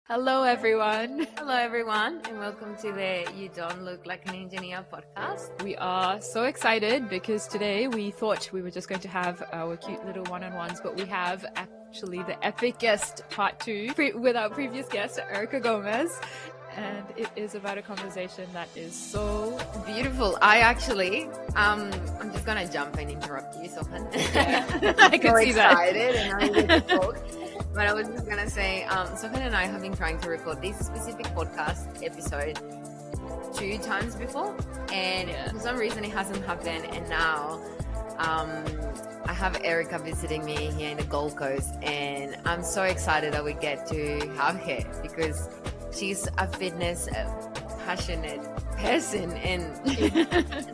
Hello, everyone. Hello, everyone, and welcome to the You Don't Look Like an Engineer podcast. We are so excited because today we thought we were just going to have our cute little one-on-ones, but we have actually the epic guest part two with our previous guest, Erika Gomez. And it is about a conversation that is so beautiful. I'm just gonna jump and interrupt you, Sohan. Yeah. I could see that. Excited and I'm ready to talk. But I was just gonna say, Sohan and I have been trying to record this specific podcast episode 2 times before, and for some reason it hasn't happened. And now, I have Erika visiting me here in the Gold Coast, and I'm so excited that we get to have her because she's a fitness passionate person and she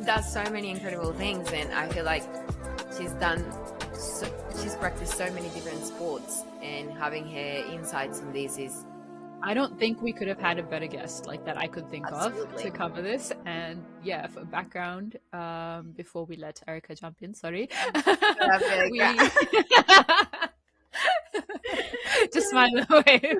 does so many incredible things, and I feel like she's practiced so many different sports, and having her insights on this is... I don't think we could have had a better guest like that I could think Absolutely. of to cover this. And yeah, for background, before we let Erika jump in, sorry. Just smile away.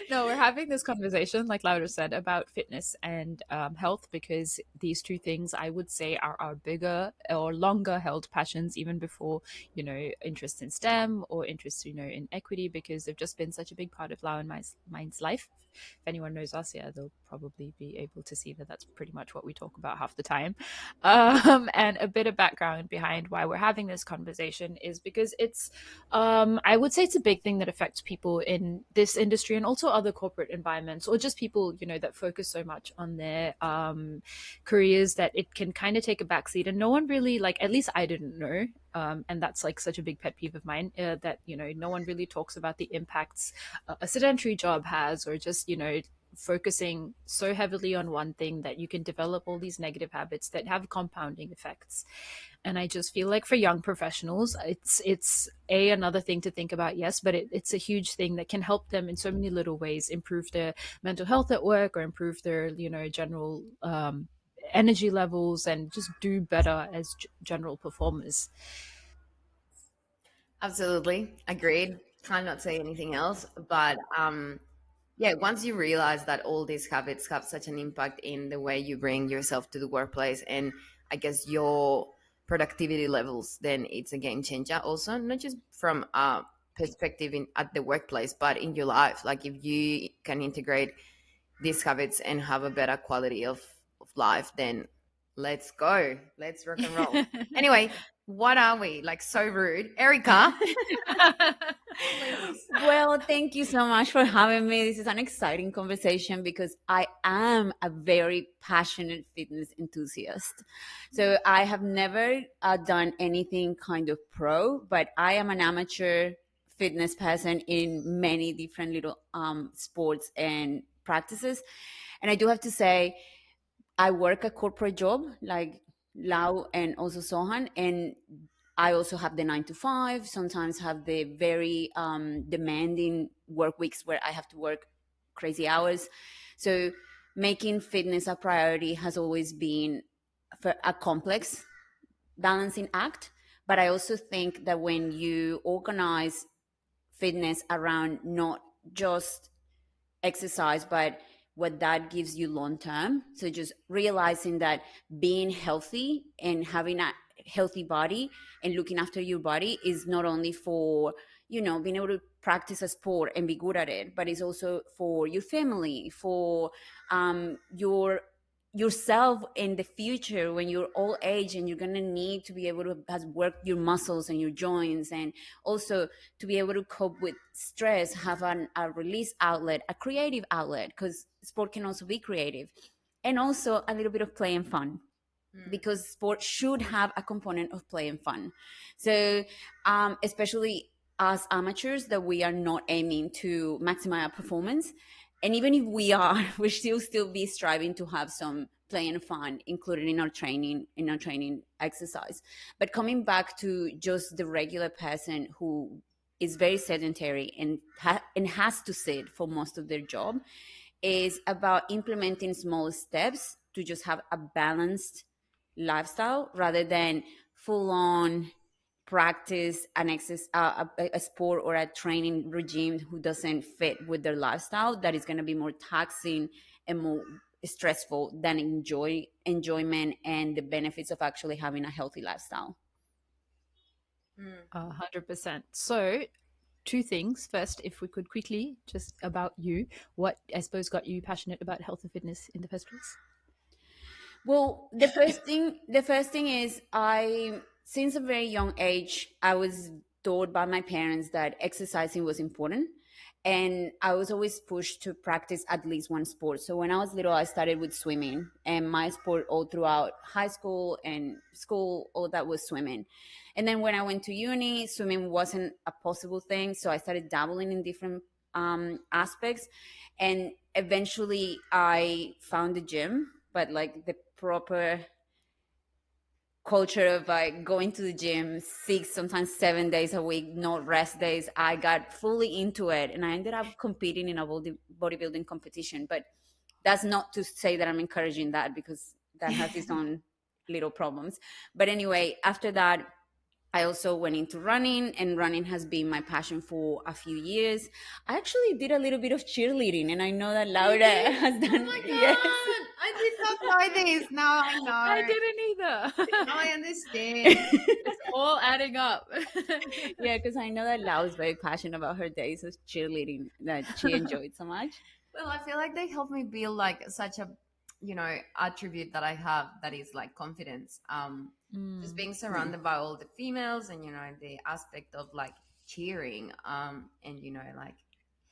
No, we're having this conversation, like Laura said, about fitness and health, because these two things I would say are our bigger or longer held passions, even before, interest in STEM or interest, in equity, because they've just been such a big part of Laura and mine's life. If anyone knows us, yeah, they'll probably be able to see that that's pretty much what we talk about half the time. And a bit of background behind why we're having this conversation is because it's I would say it's a big thing that affects people in this industry and also other corporate environments, or just people, that focus so much on their careers that it can kind of take a backseat. And no one really, like, at least I didn't know. And that's like such a big pet peeve of mine, that, no one really talks about the impacts a sedentary job has, or just, focusing so heavily on one thing that you can develop all these negative habits that have compounding effects. And I just feel like for young professionals, it's another thing to think about, yes, but it's a huge thing that can help them in so many little ways, improve their mental health at work, or improve their general energy levels, and just do better as general performers. Absolutely agreed. Can't not say anything else, but yeah, once you realize that all these habits have such an impact in the way you bring yourself to the workplace, and I guess your productivity levels, then it's a game changer also, not just from a perspective at the workplace, but in your life. Like, if you can integrate these habits and have a better quality of life, then let's go. Let's rock and roll. Anyway, what are we? Like, so rude. Erika. Well, thank you so much for having me. This is an exciting conversation because I am a very passionate fitness enthusiast. So I have never done anything kind of pro, but I am an amateur fitness person in many different little sports and practices. And I do have to say, I work a corporate job like Lau and also Sohan, and I also have the 9 to 5. Sometimes have the very demanding work weeks where I have to work crazy hours. So making fitness a priority has always been a complex balancing act. But I also think that when you organize fitness around not just exercise, but what that gives you long term. So just realizing that being healthy and having a healthy body and looking after your body is not only for, being able to practice a sport and be good at it, but it's also for your family, for yourself in the future when you're old age, and you're going to need to be able to work your muscles and your joints, and also to be able to cope with stress, have a release outlet, a creative outlet, because sport can also be creative, and also a little bit of play and fun, because sport should have a component of play and fun. So especially as amateurs, that we are not aiming to maximize our performance, and even if we are, we should still be striving to have some play and fun included in our training exercise. But coming back to just the regular person who is very sedentary and has to sit for most of their job, is about implementing small steps to just have a balanced lifestyle rather than full on practice a sport or a training regime who doesn't fit with their lifestyle, that is going to be more taxing and more stressful than enjoyment and the benefits of actually having a healthy lifestyle. 100%. So, two things. First, if we could quickly just about you, what I suppose got you passionate about health and fitness in the first place? Well, the first thing is, I since a very young age, I was taught by my parents that exercising was important, and I was always pushed to practice at least one sport. So when I was little, I started with swimming, and my sport all throughout high school and school, all that was swimming. And then when I went to uni, swimming wasn't a possible thing, so I started dabbling in different aspects, and eventually I found the gym, but like the proper culture of like going to the gym 6, sometimes 7 days a week, no rest days. I got fully into it, and I ended up competing in a bodybuilding competition. But that's not to say that I'm encouraging that, because that has its own little problems. But anyway, after that, I also went into running, and running has been my passion for a few years. I actually did a little bit of cheerleading, and I know that Laura has Oh done. my god! Yes. I did not know this. Now I know. I didn't either. Now I understand. It's all adding up. Yeah, because I know that Lau is very passionate about her days of cheerleading that she enjoyed so much. Well, I feel like they help me build like such a, attribute that I have, that is like confidence. Just being surrounded by all the females, and the aspect of like cheering, and like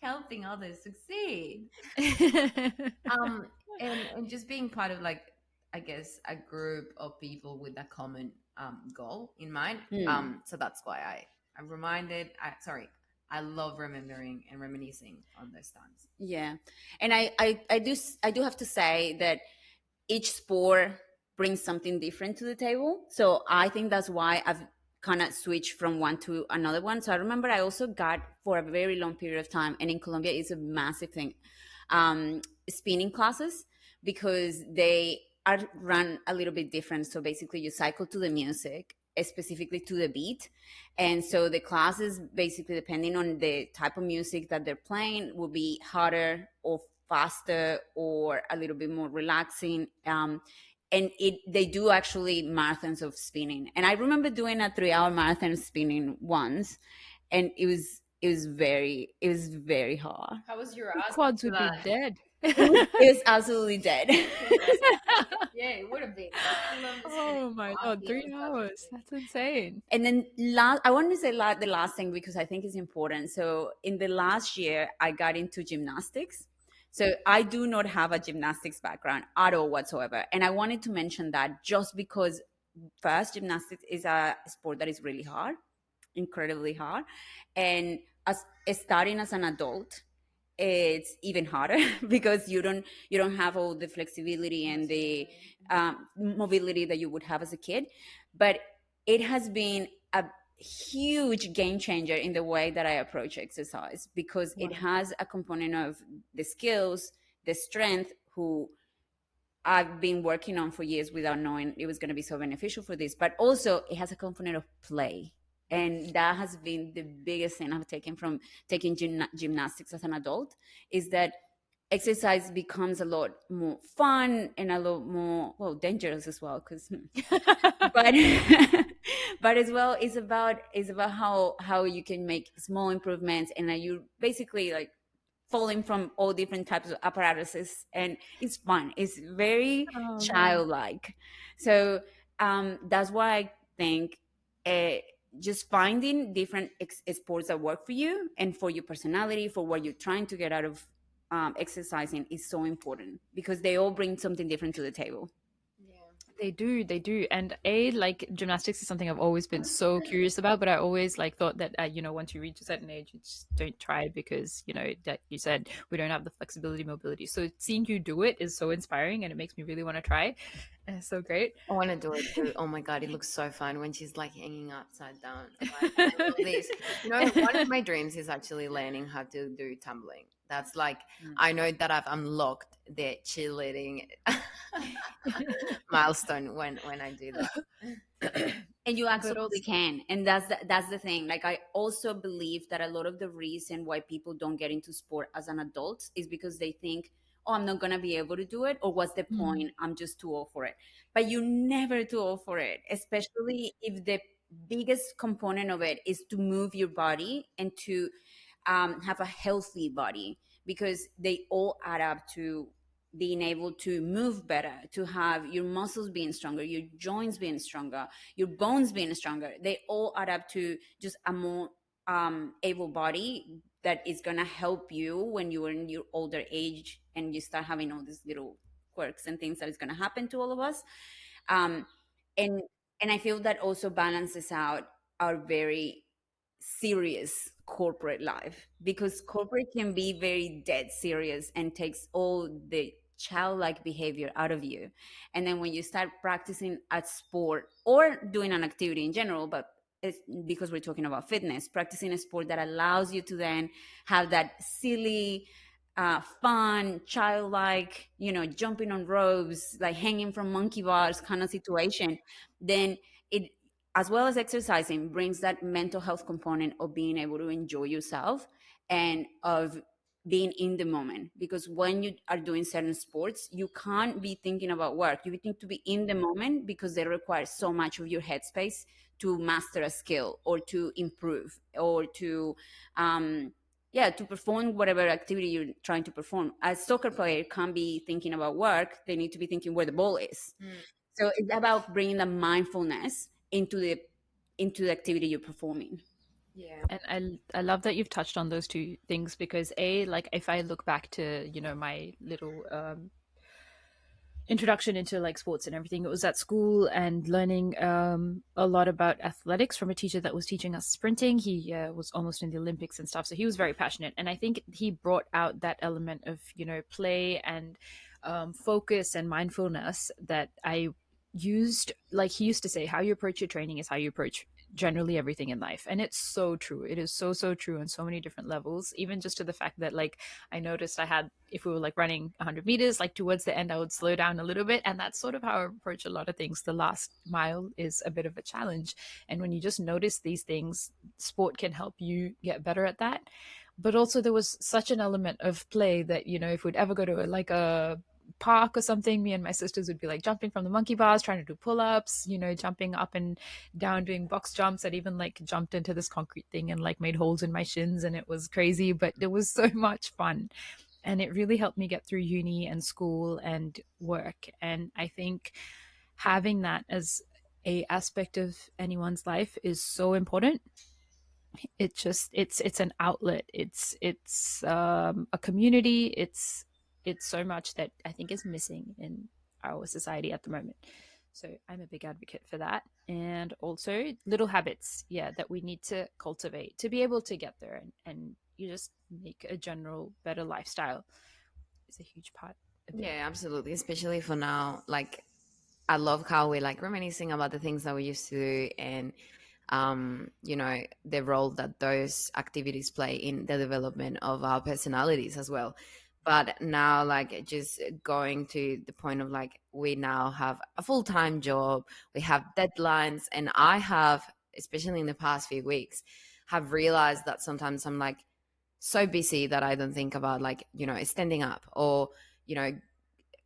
helping others succeed. And just being part of, like, I guess, a group of people with a common goal in mind. So that's why I'm reminded. I love remembering and reminiscing on those times. Yeah, and I do have to say that each sport brings something different to the table. So I think that's why I've kind of switched from one to another one. So I remember I also got, for a very long period of time, and in Colombia it's a massive thing, spinning classes, because they are run a little bit different. So basically you cycle to the music, specifically to the beat. And so the classes, basically depending on the type of music that they're playing, will be harder or faster or a little bit more relaxing. And they do actually marathons of spinning. And I remember doing a 3-hour marathon of spinning once, and it was very hard. How was your Your ass quads after would be that? dead. It was absolutely dead. Yeah, it would have been. I love the Oh my god, feeling 3 hours. That's insane. And then I want to say the last thing, because I think it's important. So in the last year, I got into gymnastics. So I do not have a gymnastics background at all whatsoever. And I wanted to mention that just because, first, gymnastics is a sport that is really hard, incredibly hard. And as starting as an adult, it's even harder because you don't have all the flexibility and the mobility that you would have as a kid. But it has been a huge game changer in the way that I approach exercise, because it has a component of the skills, the strength, who I've been working on for years without knowing it was going to be so beneficial for this. But also it has a component of play. And that has been the biggest thing I've taken from taking gymnastics as an adult, is that exercise becomes a lot more fun and a lot more, well, dangerous as well, because but but as well, it's about how you can make small improvements, and you basically like falling from all different types of apparatuses, and it's fun, it's very Oh man. childlike. So that's why I think uh, just finding different sports that work for you and for your personality, for what you're trying to get out of exercising, is so important, because they all bring something different to the table. They do. And like gymnastics is something I've always been so curious about, but I always like thought that once you reach a certain age, you just don't try it because, that you said we don't have the flexibility, mobility. So seeing you do it is so inspiring and it makes me really want to try. And it's so great. I want to do it too. Oh my god, it looks so fun when she's like hanging upside down. Like, I love this. One of my dreams is actually learning how to do tumbling. That's like, Mm. I know that I've unlocked the cheerleading milestone when I do that. And you But absolutely also, can, and that's the thing. Like, I also believe that a lot of the reason why people don't get into sport as an adult is because they think, oh, I'm not gonna be able to do it, or what's the mm, point, I'm just too old for it. But you're never too old for it, especially if the biggest component of it is to move your body and to have a healthy body, because they all add up to being able to move better, to have your muscles being stronger, your joints being stronger, your bones being stronger. They all add up to just a more able body that is going to help you when you're in your older age and you start having all these little quirks and things that is going to happen to all of us. um, and and I feel that also balances out our very serious corporate life, because corporate can be very dead serious and takes all the childlike behavior out of you. And then when you start practicing at sport or doing an activity in general, but it's because we're talking about fitness, practicing a sport that allows you to then have that silly, fun, childlike, jumping on ropes, like hanging from monkey bars kind of situation, then it, as well as exercising, brings that mental health component of being able to enjoy yourself and of being in the moment. Because when you are doing certain sports, you can't be thinking about work. You need to be in the moment because they require so much of your headspace to master a skill or to improve or to yeah, to perform whatever activity you're trying to perform. A soccer player can't be thinking about work. They need to be thinking where the ball is. Mm. So it's about bringing the mindfulness into the activity you're performing. Yeah. and I love that you've touched on those two things because like if I look back to my little introduction into like sports and everything, it was at school and learning a lot about athletics from a teacher that was teaching us sprinting. He was almost in the Olympics and stuff, so he was very passionate, and I think he brought out that element of play and focus and mindfulness that I used. Like he used to say, how you approach your training is how you approach generally everything in life, and it's so true. It is so true on so many different levels, even just to the fact that like I noticed I had, if we were like running 100 meters, like towards the end I would slow down a little bit, and that's sort of how I approach a lot of things. The last mile is a bit of a challenge, and when you just notice these things, sport can help you get better at that. But also there was such an element of play that if we'd ever go to like a park or something, me and my sisters would be like jumping from the monkey bars, trying to do pull-ups, jumping up and down, doing box jumps. I'd even like jumped into this concrete thing and like made holes in my shins, and it was crazy, but it was so much fun. And it really helped me get through uni and school and work. And I think having that as a aspect of anyone's life is so important. It's an outlet, it's a community, it's so much that I think is missing in our society at the moment. So I'm a big advocate for that, and also little habits, yeah, that we need to cultivate to be able to get there, and you just make a general better lifestyle is a huge part of it. Yeah, absolutely. Especially for now. Like, I love how we're like reminiscing about the things that we used to do and, the role that those activities play in the development of our personalities as well. But now, like, just going to the point of like, we now have a full time job, we have deadlines, and I have, especially in the past few weeks, have realized that sometimes I'm like so busy that I don't think about like, standing up or, you know,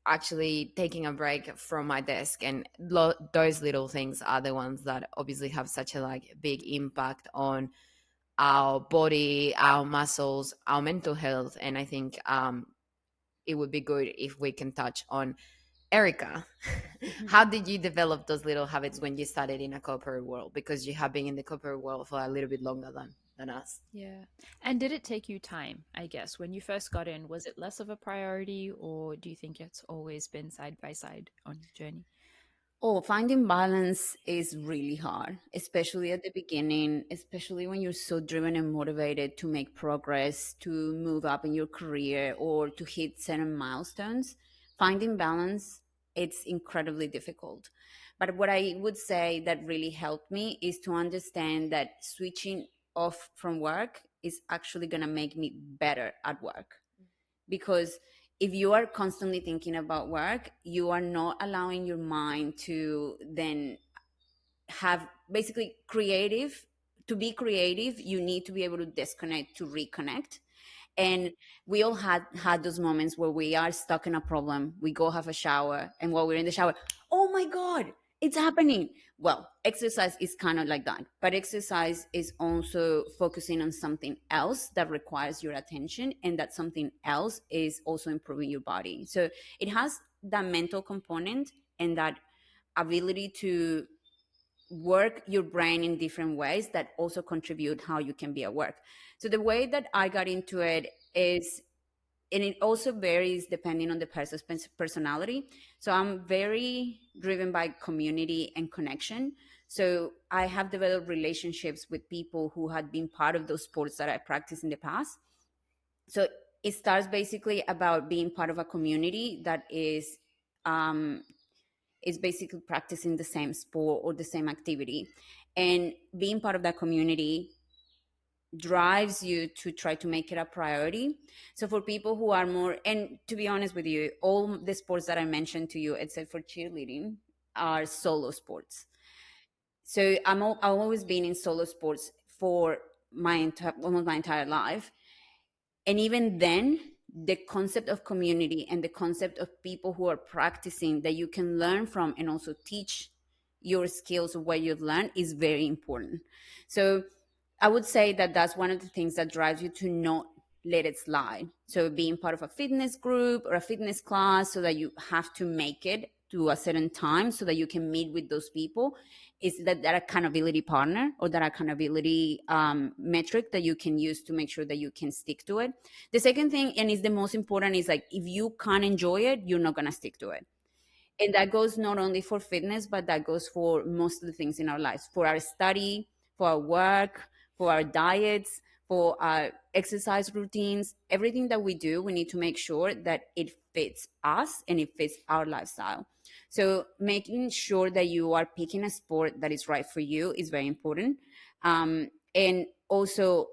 actually taking a break from my desk. And those little things are the ones that obviously have such a like big impact on our body, our muscles, our mental health. And I think it would be good if we can touch on Erica. How did you develop those little habits when you started in a corporate world? Because you have been in the corporate world for a little bit longer than us. Yeah. And did it take you time, I guess, when you first got in? Was it less of a priority, or do you think it's always been side by side on your journey? Oh, finding balance is really hard, especially at the beginning, especially when you're so driven and motivated to make progress, to move up in your career or to hit certain milestones. Finding balance, it's incredibly difficult. But what I would say that really helped me is to understand that switching off from work is actually going to make me better at work. because if you are constantly thinking about work, you are not allowing your mind to then have basically creative. To be creative, you need to be able to disconnect to reconnect. And we all had those moments where we are stuck in a problem, we go have a shower, and while we're in the shower, oh my god, it's happening. Well, exercise is kind of like that, but exercise is also focusing on something else that requires your attention, and that something else is also improving your body. So it has that mental component and that ability to work your brain in different ways that also contribute how you can be at work. So the way that I got into it is, and it also varies depending on the person's personality. So I'm very driven by community and connection. So I have developed relationships with people who had been part of those sports that I practiced in the past. So it starts basically about being part of a community that um, is basically practicing the same sport or the same activity. And being part of that community drives you to try to make it a priority. So for people who are more, and to be honest with you, all the sports that I mentioned to you, except for cheerleading, are solo sports. So I've always been in solo sports for almost my entire life. And even then, the concept of community and the concept of people who are practicing that you can learn from and also teach your skills of what you've learned is very important. So I would say that that's one of the things that drives you to not let it slide. So being part of a fitness group or a fitness class, so that you have to make it to a certain time so that you can meet with those people, is that accountability partner or that accountability metric that you can use to make sure that you can stick to it. The second thing, and is the most important, is like, if you can't enjoy it, you're not going to stick to it. And that goes not only for fitness, but that goes for most of the things in our lives, for our study, for our work, for our diets, for our exercise routines. Everything that we do, we need to make sure that it fits us and it fits our lifestyle. So making sure that you are picking a sport that is right for you is very important. And also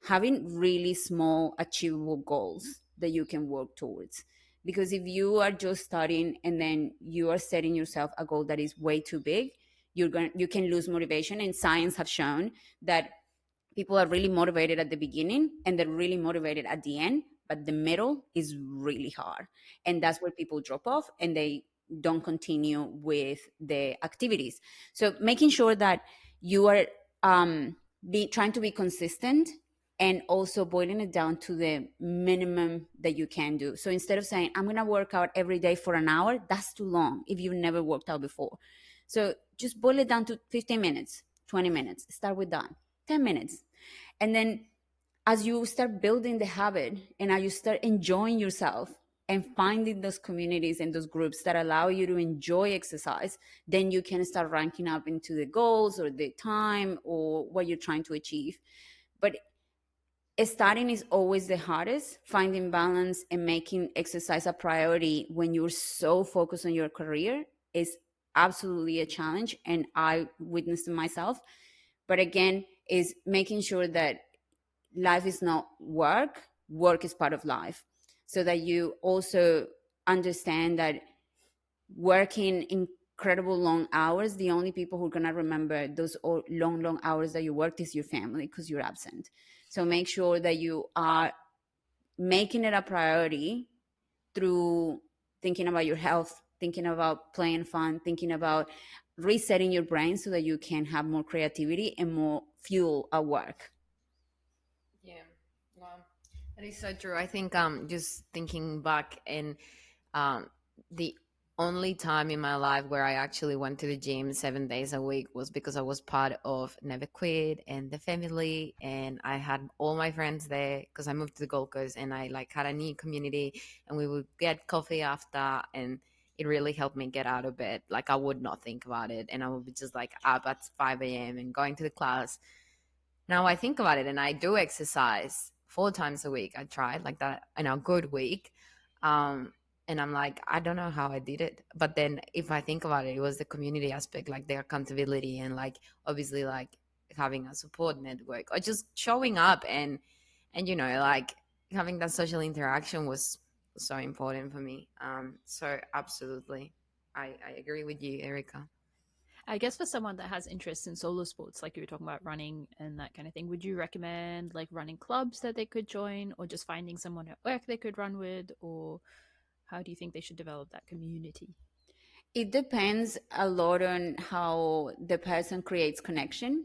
having really small achievable goals that you can work towards, because if you are just starting and then you are setting yourself a goal that is way too big, you can lose motivation. And science have shown that people are really motivated at the beginning and they're really motivated at the end, but the middle is really hard, and that's where people drop off and they don't continue with the activities. So making sure that you are trying to be consistent, and also boiling it down to the minimum that you can do. So instead of saying, I'm going to work out every day for an hour, that's too long if you've never worked out before. So just boil it down to 15 minutes, 20 minutes. Start with that, 10 minutes. And then as you start building the habit and as you start enjoying yourself and finding those communities and those groups that allow you to enjoy exercise, then you can start ranking up into the goals or the time or what you're trying to achieve. But starting is always the hardest. Finding balance and making exercise a priority when you're so focused on your career is absolutely a challenge, and I witnessed it myself. But again, is making sure that life is not work, work is part of life, so that you also understand that working incredible long hours, the only people who are going to remember those long hours that you worked is your family, because you're absent. So make sure that you are making it a priority through thinking about your health, thinking about playing fun, thinking about resetting your brain so that you can have more creativity and more fuel at work. Yeah, wow, that is so true. I think just thinking back, and the only time in my life where I actually went to the gym 7 days a week was because I was part of Never Quit and the family, and I had all my friends there because I moved to the Gold Coast, and I like had a new community, and we would get coffee after, and it really helped me get out of bed. Like I would not think about it, and I would be just like up at 5 a.m. and going to the class. Now I think about it, and I do exercise 4 times a week. I tried like that in a good week. And I'm like, I don't know how I did it. But then if I think about it, it was the community aspect, like the accountability, and like obviously like having a support network or just showing up, and like having that social interaction was so important for me. So absolutely, I agree with you, Erica. I guess for someone that has interest in solo sports, like you were talking about running and that kind of thing, would you recommend like running clubs that they could join, or just finding someone at work they could run with, or how do you think they should develop that community? It depends a lot on how the person creates connection. Mm.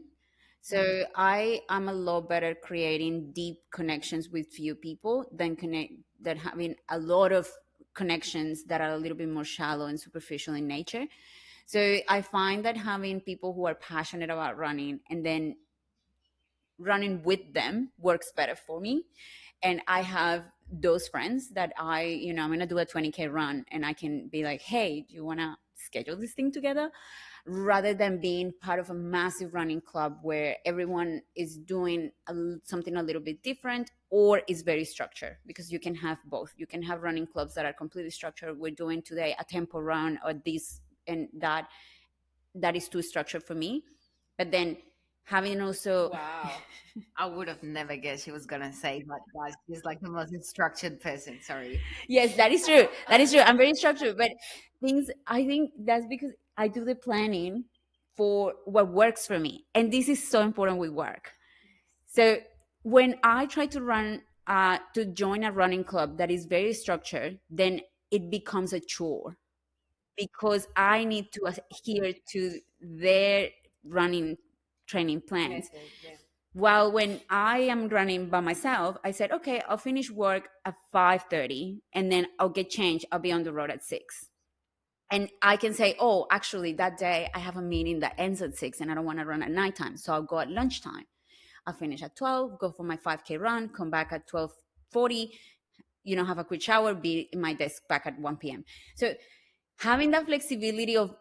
So I am a lot better creating deep connections with few people than having a lot of connections that are a little bit more shallow and superficial in nature. So I find that having people who are passionate about running and then running with them works better for me. And I have those friends that I'm going to do a 20K run and I can be like, hey, do you want to schedule this thing together? Rather than being part of a massive running club where everyone is doing something a little bit different or is very structured, because you can have both. You can have running clubs that are completely structured. We're doing today a tempo run or this and that. That is too structured for me. But then having also Wow. I would have never guessed she was gonna say that, guys. She's like the most structured person. Sorry. yes, that is true. That is true. I'm very structured, but things, I think that's because I do the planning for what works for me. And this is so important with work. So when I try to join a running club that is very structured, then it becomes a chore because I need to adhere to their running training plans. Method, yeah. While when I am running by myself, I said, okay, I'll finish work at 5:30 and then I'll get changed. I'll be on the road at 6. And I can say, oh, actually that day I have a meeting that ends at 6 and I don't want to run at nighttime. So I'll go at lunchtime. I'll finish at 12, go for my 5K run, come back at 12:40, have a quick shower, be in my desk back at 1 p.m. So having that flexibility of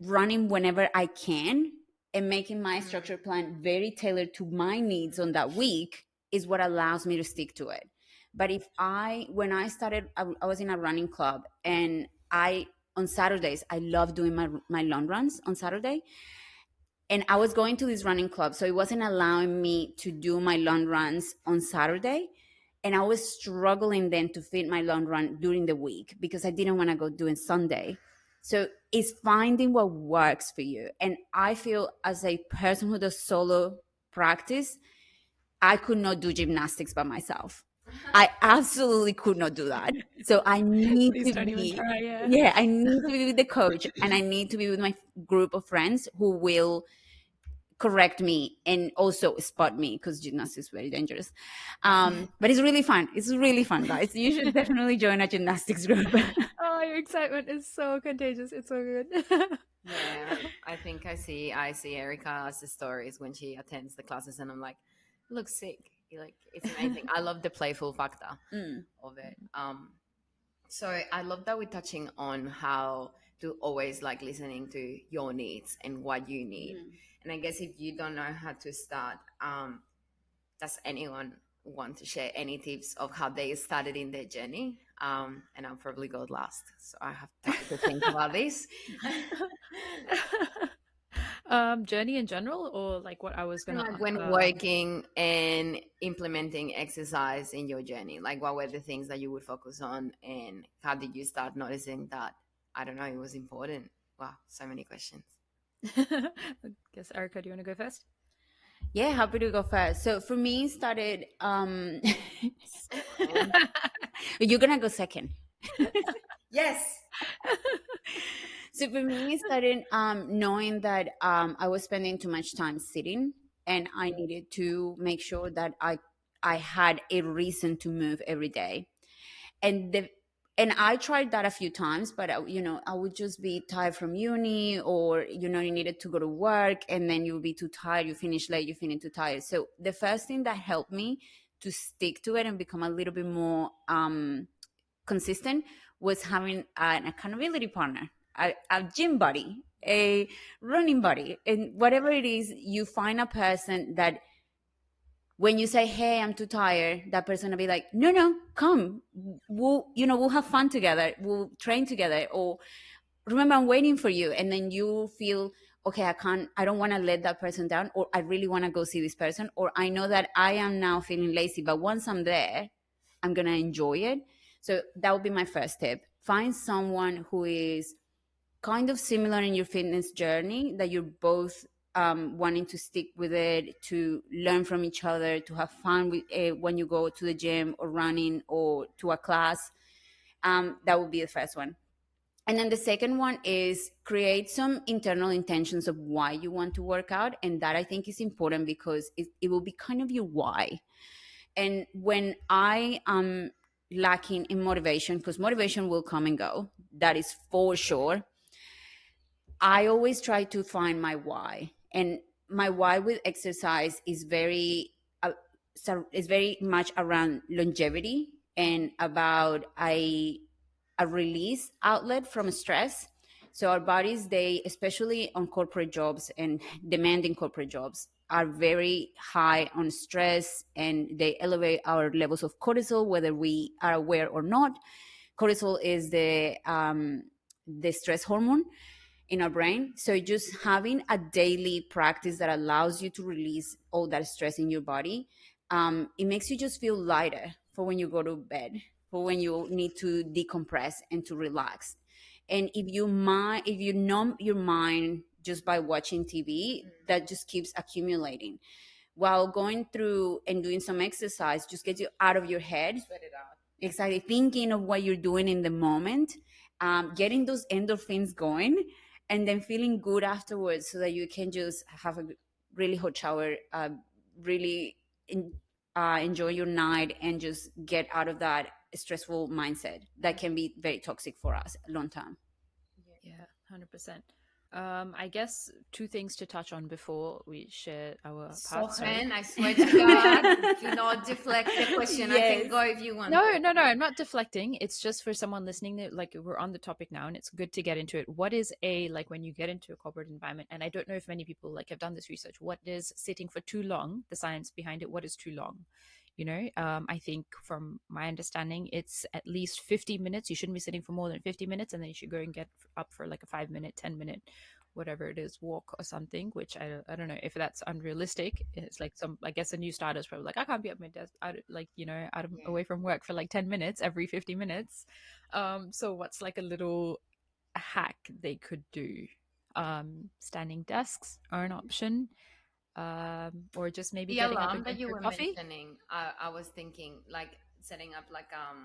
running whenever I can and making my structure plan very tailored to my needs on that week is what allows me to stick to it. But when I started, I was in a running club and on Saturdays, I love doing my long runs on Saturday. And I was going to this running club, so it wasn't allowing me to do my long runs on Saturday. And I was struggling then to fit my long run during the week because I didn't want to go doing Sunday. So it's finding what works for you. And I feel as a person who does solo practice, I could not do gymnastics by myself. I absolutely could not do that. So I need Please to don't even be, try. Yeah. yeah, I need to be with the coach and I need to be with my group of friends who will correct me and also spot me because gymnastics is very dangerous. But it's really fun. It's really fun, guys. You should definitely join a gymnastics group. Oh, your excitement is so contagious. It's so good. Yeah, I think I see Erica's stories when she attends the classes, and I'm like, looks sick. Like it's amazing. I love the playful factor Mm. of it. So I love that we're touching on how to always like listening to your needs and what you need. Mm. And I guess if you don't know how to start, does anyone want to share any tips of how they started in their journey? And I'll probably go last, so I have time to think about this. Journey in general, or like what I was gonna Like when working and implementing exercise in your journey, like what were the things that you would focus on, and how did you start noticing that? I don't know, it was important. Wow, so many questions. I guess Erica, do you want to go first? Yeah, happy to go first. So for me, started. You're gonna go second. Yes. So for me, it started knowing that I was spending too much time sitting, and I needed to make sure that I had a reason to move every day. And I tried that a few times, but I would just be tired from uni, or you needed to go to work, and then you would be too tired. You finish late, you finish too tired. So the first thing that helped me to stick to it and become a little bit more consistent was having an accountability partner, a gym buddy, a running buddy, and whatever it is, you find a person that when you say, hey, I'm too tired, that person will be like, no, come, we'll have fun together, we'll train together, or remember, I'm waiting for you. And then you feel, okay, I don't want to let that person down, or I really want to go see this person, or I know that I am now feeling lazy, but once I'm there, I'm going to enjoy it. So that would be my first tip. Find someone who is kind of similar in your fitness journey, that you're both wanting to stick with it, to learn from each other, to have fun with when you go to the gym or running or to a class. That would be the first one. And then the second one is create some internal intentions of why you want to work out. And that I think is important because it will be kind of your why. And when I am lacking in motivation, because motivation will come and go, that is for sure, I always try to find my why. And my why with exercise is is very much around longevity and about a release outlet from stress. So our bodies, they, especially on corporate jobs and demanding corporate jobs, are very high on stress, and they elevate our levels of cortisol, whether we are aware or not. Cortisol is the stress hormone in our brain. So just having a daily practice that allows you to release all that stress in your body, it makes you just feel lighter for when you go to bed, for when you need to decompress and to relax. And if you numb your mind just by watching TV, that just keeps accumulating. While going through and doing some exercise just gets you out of your head. Sweat it out. Exactly, thinking of what you're doing in the moment, getting those endorphins going, and then feeling good afterwards, so that you can just have a really hot shower, really enjoy your night, and just get out of that stressful mindset that can be very toxic for us long term. Yeah, 100%. I guess two things to touch on before we share our paths. Sohan, I swear to God, do not deflect the question. I can Yes. go if you want. No, I'm not deflecting. It's just for someone listening that, like, we're on the topic now and it's good to get into it. What is like when you get into a corporate environment, and I don't know if many people like have done this research, what is sitting for too long, the science behind it, what is too long? I think from my understanding, it's at least 50 minutes. You shouldn't be sitting for more than 50 minutes, and then you should go and get up for like a 5 minute, 10 minute, whatever it is, walk or something, which I don't know if that's unrealistic. It's like I guess a new starter is probably like, I can't be at my desk away from work for like 10 minutes every 50 minutes. So what's like a little hack they could do? Standing desks are an option. Or just maybe The getting up alarm and that going you for were coffee. mentioning, I was thinking like setting up like a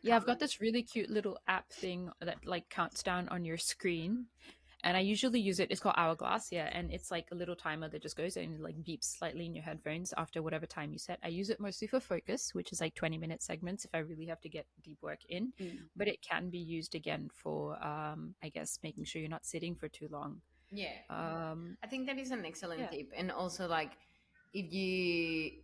Yeah, I've got calendar. this really cute little app thing that like counts down on your screen, and I usually use it. It's called Hourglass, yeah, and it's like a little timer that just goes and like beeps slightly in your headphones after whatever time you set. I use it mostly for focus, which is like 20-minute segments if I really have to get deep work in, but it can be used again for I guess making sure you're not sitting for too long. Yeah, I think that is an excellent Yeah. tip. And also, like, if you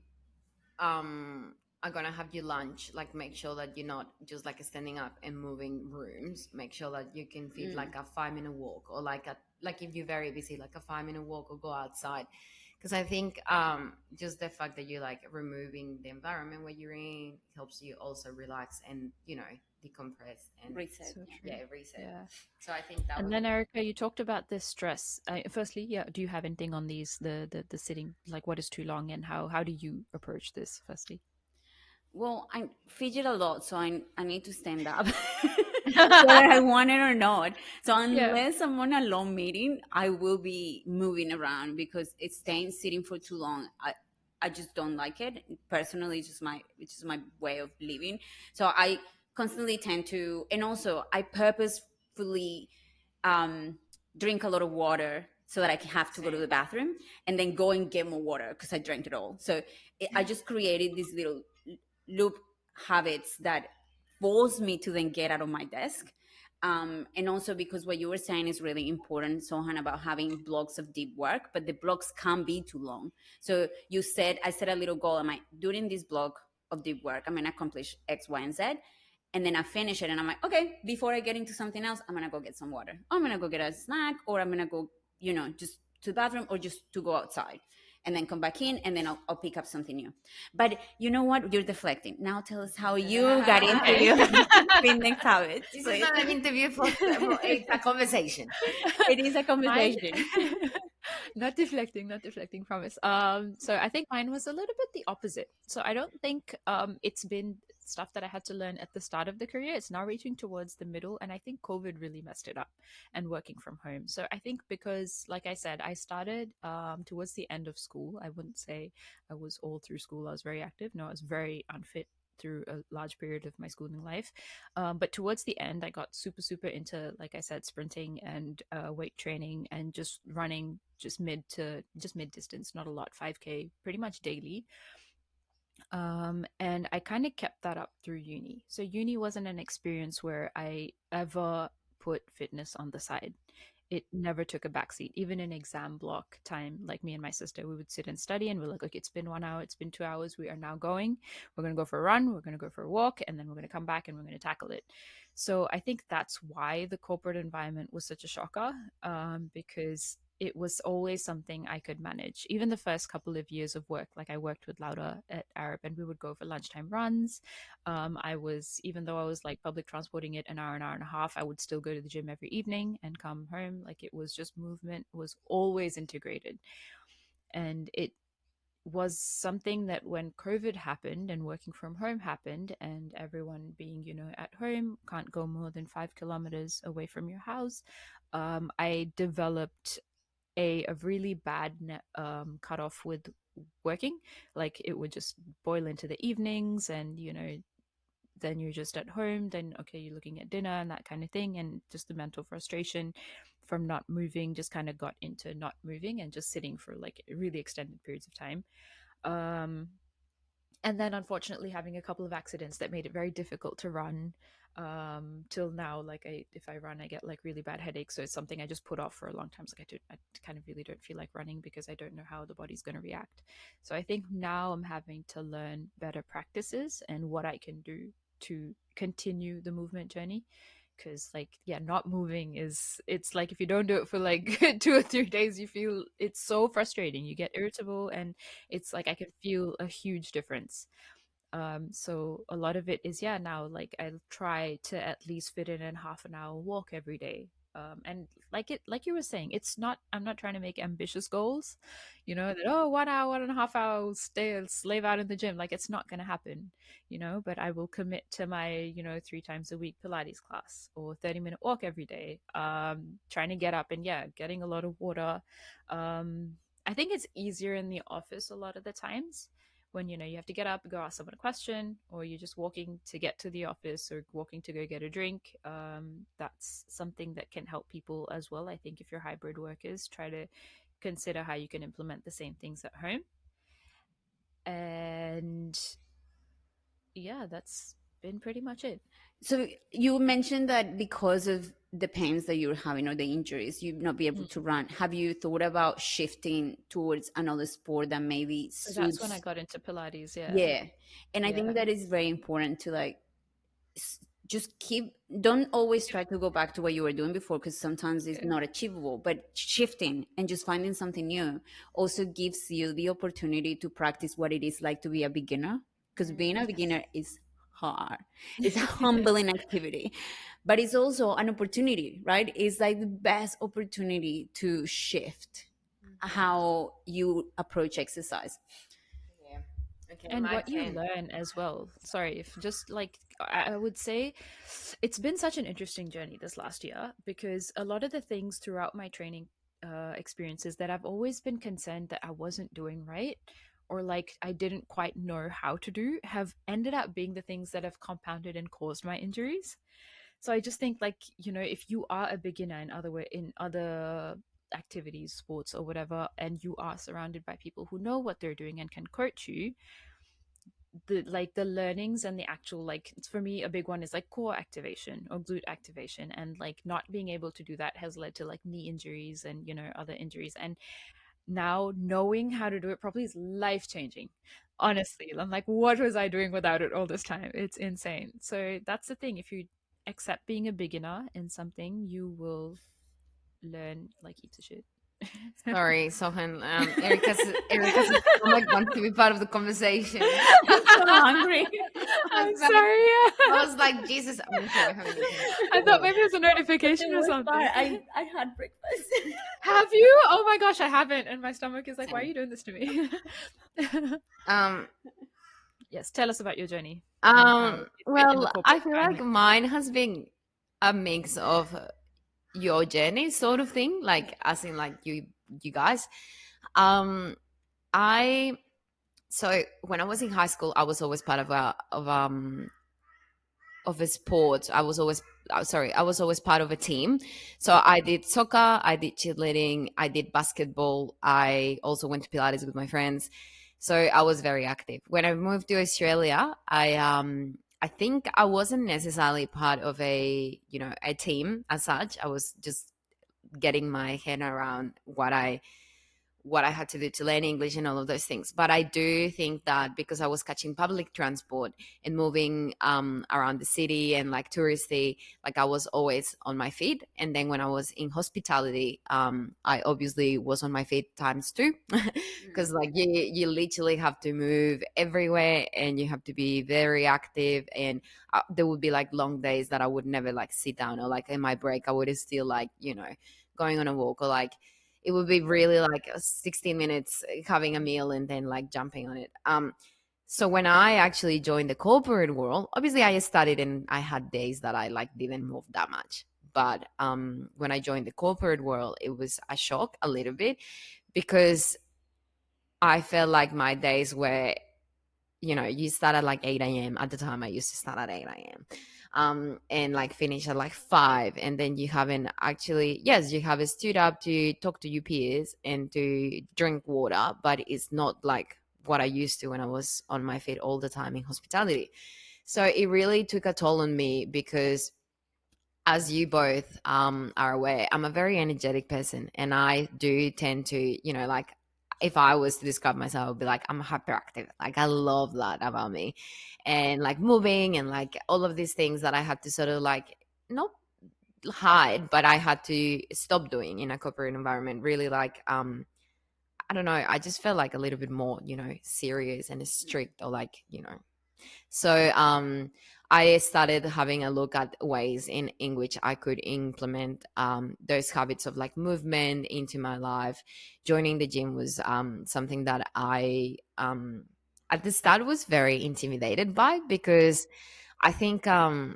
are gonna have your lunch, like, make sure that you're not just like standing up and moving rooms. Make sure that you can fit like a 5 minute walk, or like if you're very busy, like a 5 minute walk, or go outside. Because I think just the fact that you're like removing the environment where you're in helps you also relax and decompress and Reset. So Yeah. true. yeah, reset. Yeah. So I think that And would then be Erica, you talked about this stress. Firstly, yeah, do you have anything on these the sitting, like what is too long, and how do you approach this? Firstly, Well, I fidget a lot, so I need to stand up, whether I want it or not. So yeah, unless I'm on a long meeting, I will be moving around, because it's staying sitting for too long. I just don't like it personally. It's just my way of living. So I constantly tend to, and also I purposefully um, drink a lot of water so that I can have to go to the bathroom and then go and get more water because I drank it all. So I just created these little loop habits that force me to then get out of my desk. And also because what you were saying is really important, Sohan, about having blocks of deep work, but the blocks can't be too long. So I set a little goal. Am I during this block of deep work, I'm going to accomplish X, Y, and Z. And then I finish it and I'm like, okay, before I get into something else, I'm going to go get some water. I'm going to go get a snack, or I'm going to go, just to the bathroom, or just to go outside, and then come back in, and then I'll pick up something new. But you know what? You're deflecting. Now tell us how you got into okay. your fitness habits. this is Please. not an interview for it's a conversation. It is a Mine, conversation. not deflecting, not deflecting, promise. So I think mine was a little bit the opposite. So I don't think it's been stuff that I had to learn at the start of the career. It's now reaching towards the middle, and I think COVID really messed it up, and working from home. So I think because, like I said, I started towards the end of school. I wouldn't say I was all through school. I was very active. No, I was very unfit through a large period of my schooling life. But towards the end, I got super, super into, like I said, sprinting and weight training and just running, just mid distance, not a lot, 5K, pretty much daily. And I kind of kept that up through uni. So uni wasn't an experience where I ever put fitness on the side. It never took a backseat. Even in exam block time, like me and my sister, we would sit and study, and we're like, okay, it's been 1 hour, it's been 2 hours. We are now going. We're going to go for a run. We're going to go for a walk, and then we're going to come back and we're going to tackle it. So I think that's why the corporate environment was such a shocker, because it was always something I could manage. Even the first couple of years of work, like I worked with Lauda at Arab, and we would go for lunchtime runs. Even though I was like public transporting it an hour and a half, I would still go to the gym every evening and come home. Like it was just movement was always integrated. And it was something that when COVID happened and working from home happened, and everyone being, at home, can't go more than 5 kilometers away from your house, I developed a really bad cutoff with working. Like it would just boil into the evenings, and then you're just at home, then okay, you're looking at dinner and that kind of thing, and just the mental frustration from not moving just kind of got into not moving and just sitting for like really extended periods of time. um and then unfortunately having a couple of accidents that made it very difficult to run. Till now, like if I run, I get like really bad headaches, so it's something I just put off for a long time. It's like I kind of really don't feel like running because I don't know how the body's going to react. So I think now I'm having to learn better practices and what I can do to continue the movement journey. Because like, yeah, not moving it's like if you don't do it for like 2 or 3 days, you feel it's so frustrating, you get irritable, and it's like I can feel a huge difference. So a lot of it is, yeah, now like I try to at least fit in half an hour walk every day. And like you were saying, it's not, I'm not trying to make ambitious goals, that, oh, 1 hour, 1.5 hours, I'll stay and slave out in the gym. Like it's not going to happen, but I will commit to my, 3 times a week Pilates class or 30-minute walk every day. Trying to get up and, yeah, getting a lot of water. I think it's easier in the office a lot of the times when you have to get up, go ask someone a question, or you're just walking to get to the office or walking to go get a drink. That's something that can help people as well. I think if you're hybrid workers, try to consider how you can implement the same things at home. And yeah, that's been pretty much it. So you mentioned that because of the pains that you're having or the injuries, you'd not be able to run. Have you thought about shifting towards another sport that maybe So suits? that's when I got into Pilates. Yeah. And I think that is very important to like just don't always try to go back to what you were doing before, because sometimes it's not achievable, but shifting and just finding something new also gives you the opportunity to practice what it is like to be a beginner, because being a beginner is hard. It's a humbling activity, but it's also an opportunity, right? It's like the best opportunity to shift how you approach exercise. Okay, And what you learn as well. Sorry, if just like I would say, it's been such an interesting journey this last year, because a lot of the things throughout my training experiences that I've always been concerned that I wasn't doing right, or like I didn't quite know how to do, have ended up being the things that have compounded and caused my injuries. So I just think, like, if you are a beginner in other activities, sports or whatever, and you are surrounded by people who know what they're doing and can coach you, the learnings and the actual, like, for me a big one is like core activation or glute activation, and like not being able to do that has led to like knee injuries and other injuries. And now knowing how to do it properly is life changing. Honestly, I'm like, what was I doing without it all this time? It's insane. So that's the thing, if you accept being a beginner in something, you will learn like heaps of shit. Sorry, Sohan. Erika's stomach wants to be part of the conversation. I'm so hungry. I'm sorry. I was like, Jesus. I thought maybe it was a notification or something. I had breakfast. Have you? Oh my gosh, I haven't, and my stomach is like, why are you doing this to me? Yes, tell us about your journey and how you fit in the Well, I corporate feel like environment. mine has been a mix of your journey sort of thing, like as in like you guys. Um, I so when I was in high school, I was always part of a sport. I was always sorry, I was always part of a team. So I did soccer, I did cheerleading, I did basketball. I also went to Pilates with my friends. So I was very active. When I moved to Australia, I think I wasn't necessarily part of a team as such. I was just getting my head around what I had to do to learn English and all of those things. But I do think that because I was catching public transport and moving around the city and like touristy, like I was always on my feet. And then when I was in hospitality, I obviously was on my feet times two, because like you literally have to move everywhere and you have to be very active. And there would be like long days that I would never like sit down, or like in my break I would still like going on a walk, or like it would be really like 16 minutes having a meal and then like jumping on it. So when I actually joined the corporate world, obviously I studied and I had days that I like didn't move that much. But when I joined the corporate world, it was a shock a little bit, because I felt like my days were, you start at like 8 a.m. At the time, I used to start at 8 a.m. And like finish at like 5. And then you haven't actually, yes, you have stood up to talk to your peers and to drink water, but it's not like what I used to when I was on my feet all the time in hospitality. So it really took a toll on me, because as you both are aware, I'm a very energetic person, and I do tend to, like if I was to describe myself, I would be like I'm hyperactive. Like I love that about me, and like moving and like all of these things that I had to sort of like not hide, but I had to stop doing in a corporate environment. Really, like I don't know. I just felt like a little bit more, serious and strict, or like so I started having a look at ways in which I could implement those habits of like movement into my life. Joining the gym was something that I at the start was very intimidated by, because I think I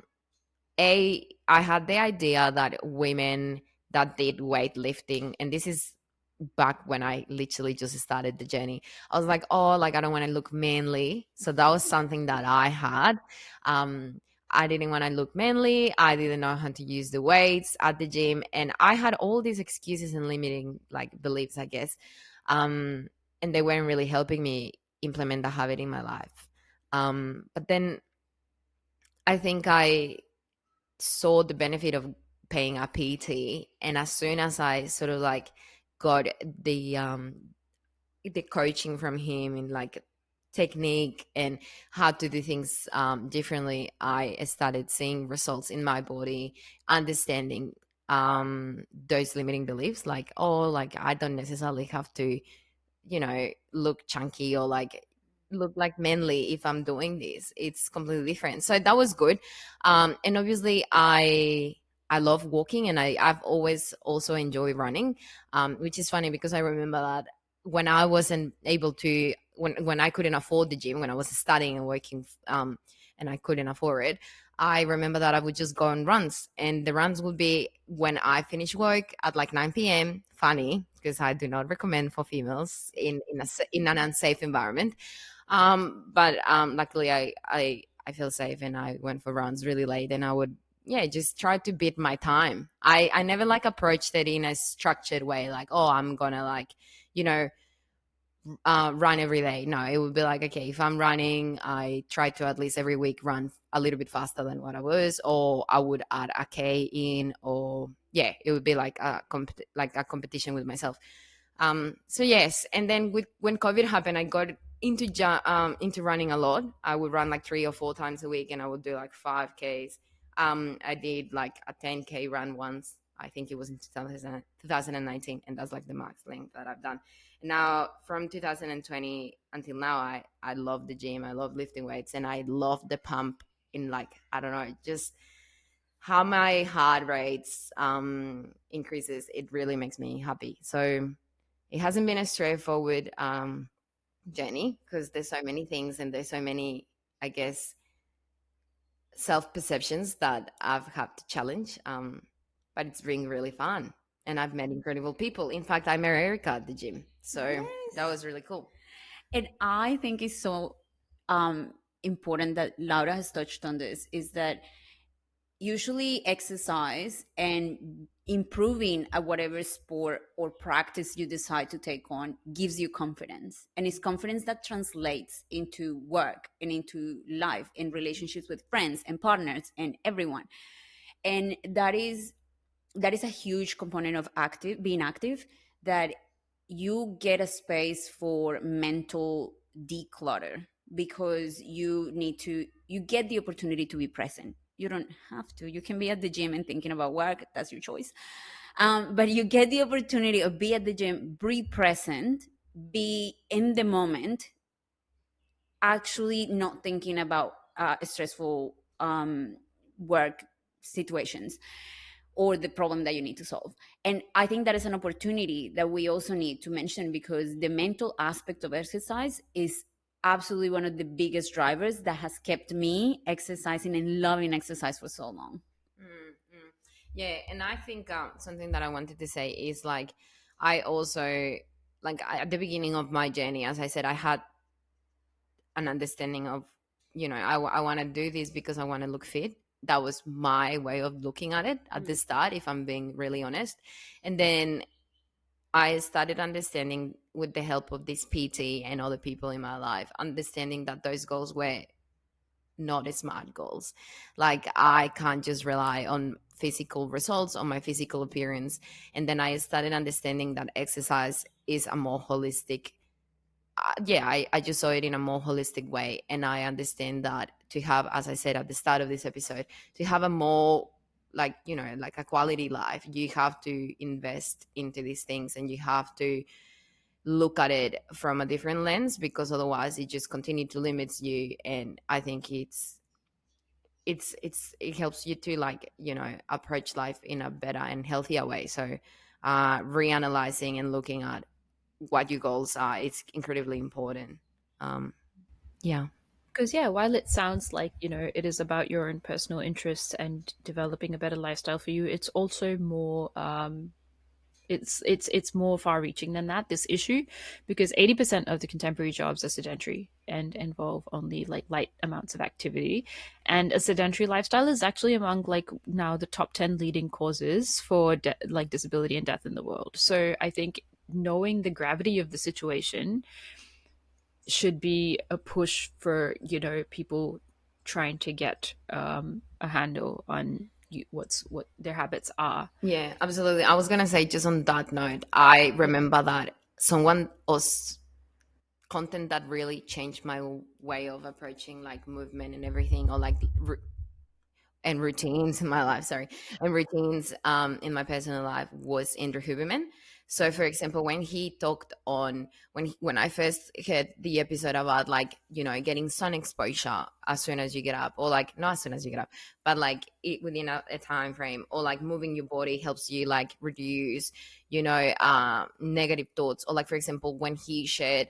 had the idea that women that did weightlifting, and this is back when I literally just started the journey. I was like, oh, like I don't want to look manly. So that was something that I had. Um, I didn't want to look manly. I didn't know how to use the weights at the gym. And I had all these excuses and limiting like beliefs, I guess. And they weren't really helping me implement the habit in my life. But then I think I saw the benefit of paying a PT, and as soon as I sort of like got the coaching from him in like technique and how to do things differently, I started seeing results in my body, understanding those limiting beliefs, like oh, like I don't necessarily have to look chunky or like look like manly if I'm doing this. It's completely different. So that was good. And obviously I love walking, and I've always also enjoyed running, which is funny because I remember that when I wasn't able to, when I couldn't afford the gym, when I was studying and working, and I couldn't afford it, I remember that I would just go on runs, and the runs would be when I finish work at like 9 p.m. Funny, because I do not recommend for females in an unsafe environment. But luckily, I feel safe, and I went for runs really late, and I would just try to beat my time. I never like approached it in a structured way, like oh I'm gonna like you know run every day. No, it would be like, okay, if I'm running, I try to at least every week run a little bit faster than what I was, or I would add a K in, or it would be like a competition with myself. So yes, and then when COVID happened, I got into running a lot. I would run like 3 or 4 times a week, and I would do like 5Ks. I did like a 10K run once. I think it was in 2019, and that's like the max length that I've done. Now from 2020 until now, I love the gym. I love lifting weights, and I love the pump in like I don't know, just how my heart rates increases. It really makes me happy. So it hasn't been a straightforward journey, because there's so many things and there's so many, I guess, self perceptions that I've had to challenge. But it's been really fun, and I've met incredible people. In fact, I met Erica at the gym, so that Yes. was really cool. And I think it's so um, important that Laura has touched on this, is that usually exercise and improving at whatever sport or practice you decide to take on gives you confidence, and it's confidence that translates into work and into life, in relationships with friends and partners and everyone. And that is a huge component of active being active, that you get a space for mental declutter, because you get the opportunity to be present. You don't have to, you can be at the gym and thinking about work, that's your choice. But you get the opportunity of be at the gym, be present, be in the moment, actually not thinking about stressful work situations or the problem that you need to solve. And I think that is an opportunity that we also need to mention, because the mental aspect of exercise is absolutely one of the biggest drivers that has kept me exercising and loving exercise for so long. Mm. Yeah, and I think something that I wanted to say is like, I also, like, at the beginning of my journey, as I said, I had an understanding of, I want to do this because I want to look fit. That was my way of looking at it at the Mm. start, if I'm being really honest. And then I started understanding, with the help of this PT and other people in my life, understanding that those goals were not smart goals. Like, I can't just rely on physical results, on my physical appearance. And then I started understanding that exercise is a more holistic, I just saw it in a more holistic way. And I understand that to have, as I said at the start of this episode, to have a more, like, like a quality life, you have to invest into these things, and you have to look at it from a different lens, because otherwise it just continue to limits you. And I think it helps you to, like, approach life in a better and healthier way. So reanalyzing and looking at what your goals are, it's incredibly important. Yeah. Because, yeah, while it sounds like, it is about your own personal interests and developing a better lifestyle for you, it's also more it's more far reaching than that, this issue, because 80% of the contemporary jobs are sedentary and involve only like light amounts of activity, and a sedentary lifestyle is actually among like now the top 10 leading causes for like disability and death in the world. So I think knowing the gravity of the situation should be a push for people trying to get a handle on what their habits are. Yeah, absolutely. I was gonna say, just on that note, I remember that someone was content that really changed my way of approaching, like, movement and everything, or like and routines in my life, sorry, and routines in my personal life, was Andrew Huberman. So, for example, when he talked on, when I first heard the episode about, like, getting sun exposure as soon as you get up, or like not as soon as you get up, but like it within a time frame, or like moving your body helps you like reduce, negative thoughts. Or like, for example, when he shared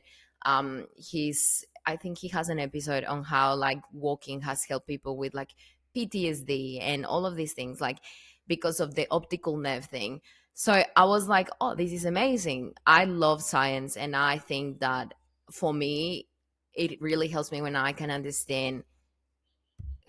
his, I think he has an episode on how like walking has helped people with like PTSD and all of these things, like, because of the optical nerve thing. So I was like, oh, this is amazing. I love science. And I think that, for me, it really helps me when I can understand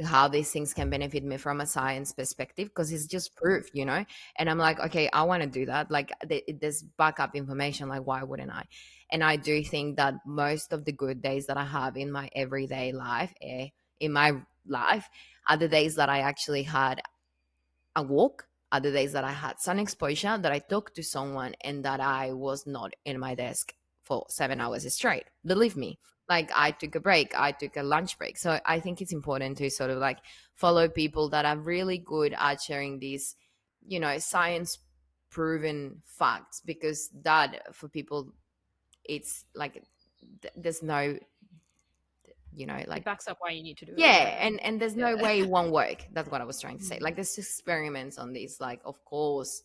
how these things can benefit me from a science perspective, because it's just proof. And I'm like, okay, I want to do that. Like, there's backup information. Like, why wouldn't I? And I do think that most of the good days that I have in my everyday life, in my life, are the days that I actually had a walk, are the days that I had sun exposure, that I talked to someone, and that I was not in my desk for 7 hours straight. Believe me, like, I took a break, I took a lunch break. So I think it's important to sort of like follow people that are really good at sharing these, science proven facts, because that, for people, it's like, there's no, It like, backs up why you need to do it. yeah, Yeah. and there's no Yeah. way it won't work. That's what I was trying to say. Mm. Like, there's experiments on this. Like, of course,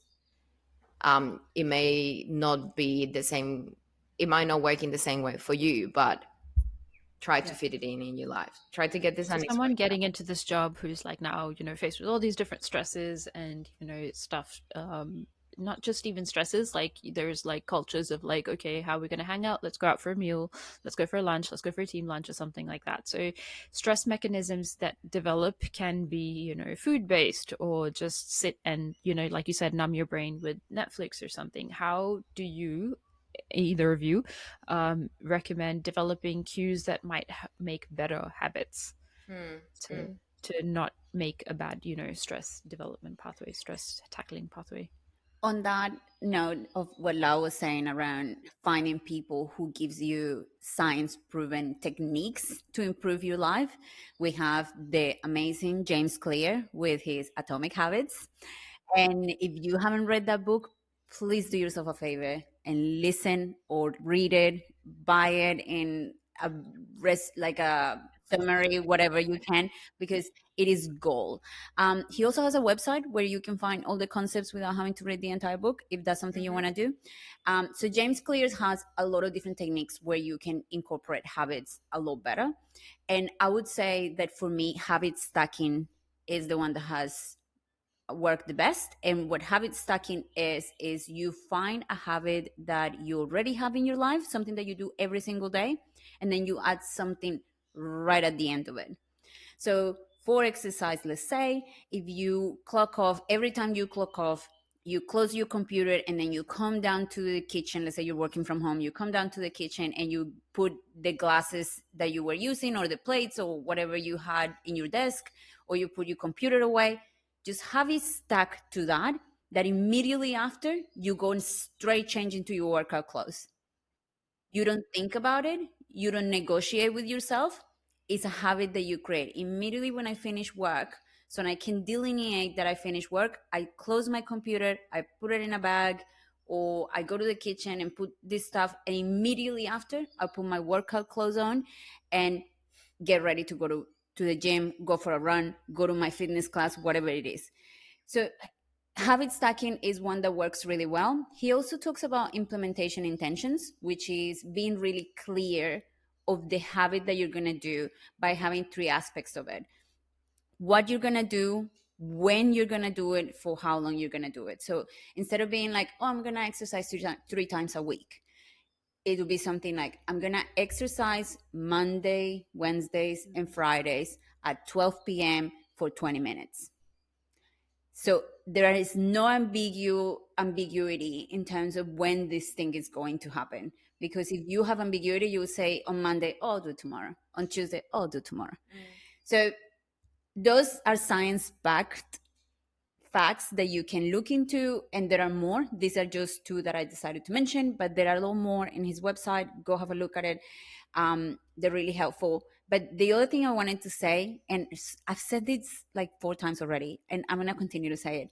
it may not be the same. it might not work in the same way for you, but try to Yeah. fit it in your life. Try to get this So someone unexpected. getting into this job who's like now, faced with all these different stresses and, stuff, not just even stresses, like there's like cultures of like, okay, how are we going to hang out? Let's go out for a meal. Let's go for a lunch. Let's go for a team lunch or something like that. So stress mechanisms that develop can be, food based or just sit and, like you said, numb your brain with Netflix or something. How do you, either of you, recommend developing cues that might make better habits Hmm. to Hmm. not make a bad stress development pathway, stress tackling pathway? On that note of what Lau was saying around finding people who gives you science proven techniques to improve your life, we have the amazing James Clear with his Atomic Habits. And if you haven't read that book, please do yourself a favor and listen or read it, buy it in a like a summary, whatever you can, because it is gold. He also has a website where you can find all the concepts without having to read the entire book, if that's something you Mm-hmm. want to do. So James Clears has a lot of different techniques where you can incorporate habits a lot better. And I would say that for me, habit stacking is the one that has work the best. And what habit stacking is you find a habit that you already have in your life, something that you do every single day, and then you add something right at the end of it. So for exercise, let's say if you clock off, every time you clock off, you close your computer and then you come down to the kitchen. Let's say you're working from home, you come down to the kitchen and you put the glasses that you were using or the plates or whatever you had in your desk, or you put your computer away. Just have it stuck to that, that immediately after you go and straight change into your workout clothes. You don't think about it, you don't negotiate with yourself. It's a habit that you create immediately when I finish work. So when I can delineate that I finish work, I close my computer, I put it in a bag, or I go to the kitchen and put this stuff, and immediately after I put my workout clothes on and get ready to go to the gym, go for a run, go to my fitness class, whatever it is. So habit stacking is one that works really well. He also talks about implementation intentions, which is being really clear of the habit that you're going to do by having three aspects of it: what you're going to do, when you're going to do it, for how long you're going to do it. So instead of being like, oh, I'm going to exercise three times a week, it will be something like, I'm going to exercise Monday, Wednesdays, and Fridays at 12 p.m. for 20 minutes. So there is no ambiguity in terms of when this thing is going to happen. Because if you have ambiguity, you will say on Monday, oh, I'll do it tomorrow. On Tuesday, oh, I'll do it tomorrow. So those are science backed facts that you can look into, and there are more. These are just two that I decided to mention, but there are a lot more in his website. Go have a look at it. They're really helpful. But the other thing I wanted to say, and I've said this like 4 times already, and I'm gonna continue to say it: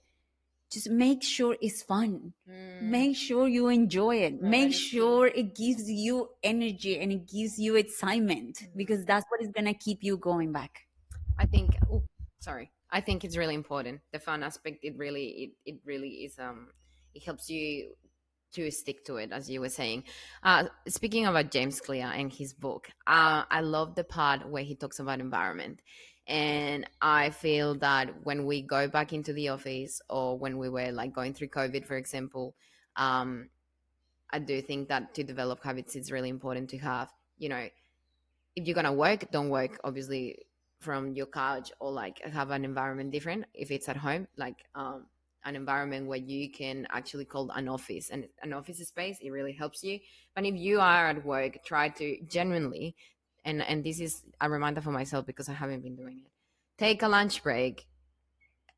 just make sure it's fun. Mm. Make sure you enjoy it. No, Make that is true. sure it gives you energy and it gives you excitement, Mhm. because that's what is gonna keep you going back. I think. Oh, sorry. I think it's really important. The fun aspect. It really is. It helps you to stick to it, as you were saying. Speaking about James Clear and his book, I love the part where he talks about environment. And I feel that when we go back into the office, or when we were like going through COVID, for example, um, I do think that to develop habits, it's really important to have, if you're gonna work, don't work obviously from your couch, or like have an environment different. If it's at home, like an environment where you can actually call an office, and an office space, it really helps you. But if you are at work, try to genuinely, and this is a reminder for myself because I haven't been doing it, take a lunch break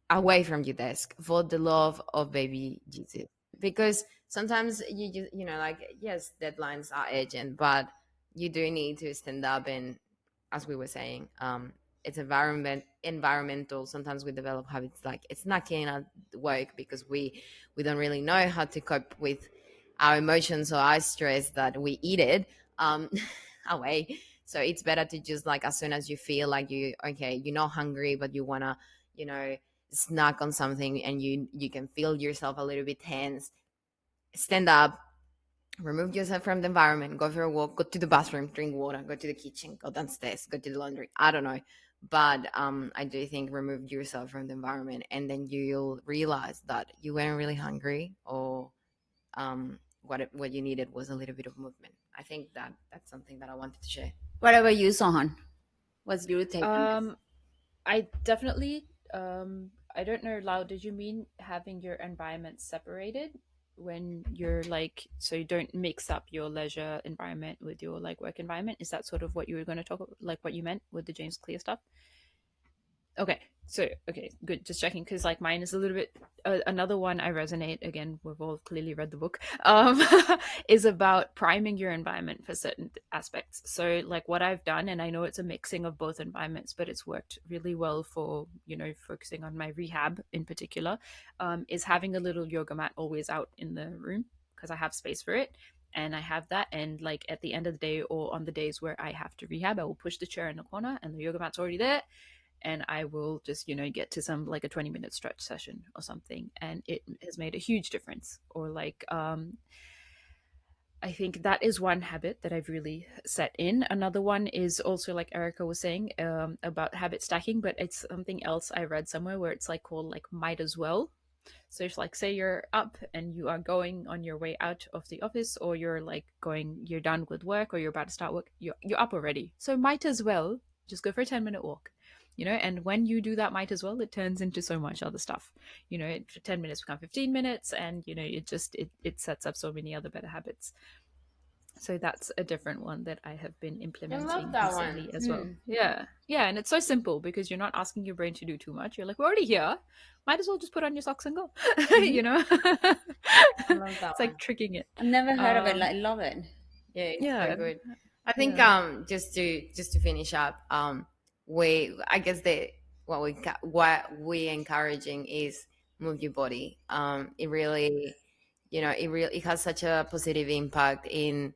away from your desk, for the love of baby Jesus. Because sometimes you just, like, yes, deadlines are urgent, but you do need to stand up. And as we were saying, it's environmental. Sometimes we develop habits like it's snacking at work because we don't really know how to cope with our emotions or our stress, that we eat it um away. So it's better to just, like, as soon as you feel like you're not hungry, but you want to, you know snack on something, and you can feel yourself a little bit tense, stand up, remove yourself from the environment, go for a walk, go to the bathroom, drink water, go to the kitchen, go downstairs, go to the laundry. I don't know. But I do think remove yourself from the environment, and then you'll realize that you weren't really hungry, or what you needed was a little bit of movement. I think that that's something that I wanted to share. What about you, Sohan? What's your take on this? Um, I definitely, I don't know, Lau, did you mean having your environment separated when you're like, so you don't mix up your leisure environment with your like work environment? Is that sort of what you were going to talk about, like what you meant with the James Clear stuff? Okay. So, okay, good. Just checking because like mine is a little bit another one I resonate again. We've all clearly read the book. Is about priming your environment for certain aspects. So, like what I've done, and I know it's a mixing of both environments, but it's worked really well for focusing on my rehab in particular. Is having a little yoga mat always out in the room because I have space for it. And I have that, and like at the end of the day, or on the days where I have to rehab, I will push the chair in the corner, and the yoga mat's already there, and I will just, get to some like a 20-minute stretch session or something. And it has made a huge difference. Or like, I think that is one habit that I've really set in. Another one is also like Erica was saying about habit stacking, but it's something else I read somewhere where it's like called like might as well. So it's like, say you're up and you are going on your way out of the office, or you're like you're done with work, or you're about to start work, you're up already. So might as well just go for a 10-minute walk. And when you do that might as well, it turns into so much other stuff. 10 minutes become 15 minutes, and it sets up so many other better habits. So that's a different one that I have been I love implementing that one. recently as well. Yeah, and it's so simple because you're not asking your brain to do too much. You're like, we're already here, might as well just put on your socks and go. Mhm. I love that It's one. like tricking it. I've never heard of it. I love it. Yeah, it's so Yeah, good. I think yeah. just to finish up, we I guess the what we encouraging is move your body. It really, it has such a positive impact in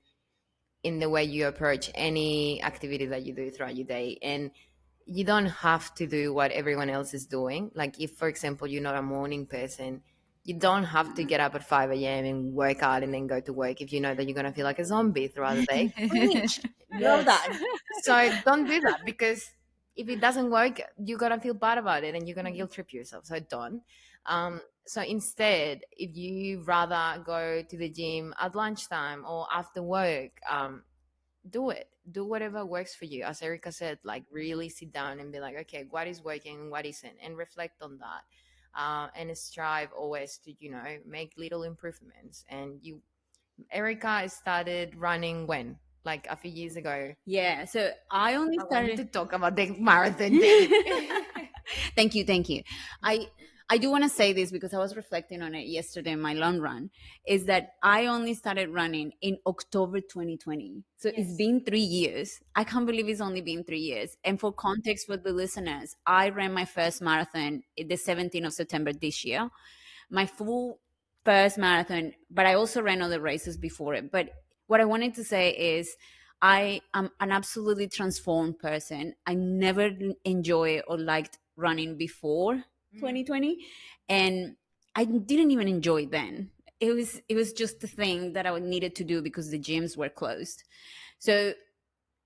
the way you approach any activity that you do throughout your day. And you don't have to do what everyone else is doing. Like if, for example, you're not a morning person, you don't have to get up at 5 a.m. and work out and then go to work if you know that you're going to feel like a zombie throughout the day. Preach. Love Yes. that. So don't do that, because if it doesn't work, you're going to feel bad about it and you're going to guilt trip yourself. So don't. So instead, if you rather go to the gym at lunchtime or after work, do it. Do whatever works for you. As Erica said, like really sit down and be like, okay, what is working, what isn't, and reflect on that. And strive always to, make little improvements. And Erica started running when? Like a few years ago. Yeah. So I only I want to started. talk about the marathon date. Thank you, thank you. I I do want to say this because I was reflecting on it yesterday in my long run. Is that I only started running in October 2020, so it's Yes. been 3 years. I can't believe it's only been 3 years. And for context for the listeners, I ran my first marathon the 17th of September this year, my full first marathon, but I also ran other races before it. But what I wanted to say is I am an absolutely transformed person. I never enjoy or liked running before Mhm. 2020, and I didn't even enjoy it then. It was just the thing that I needed to do because the gyms were closed. So,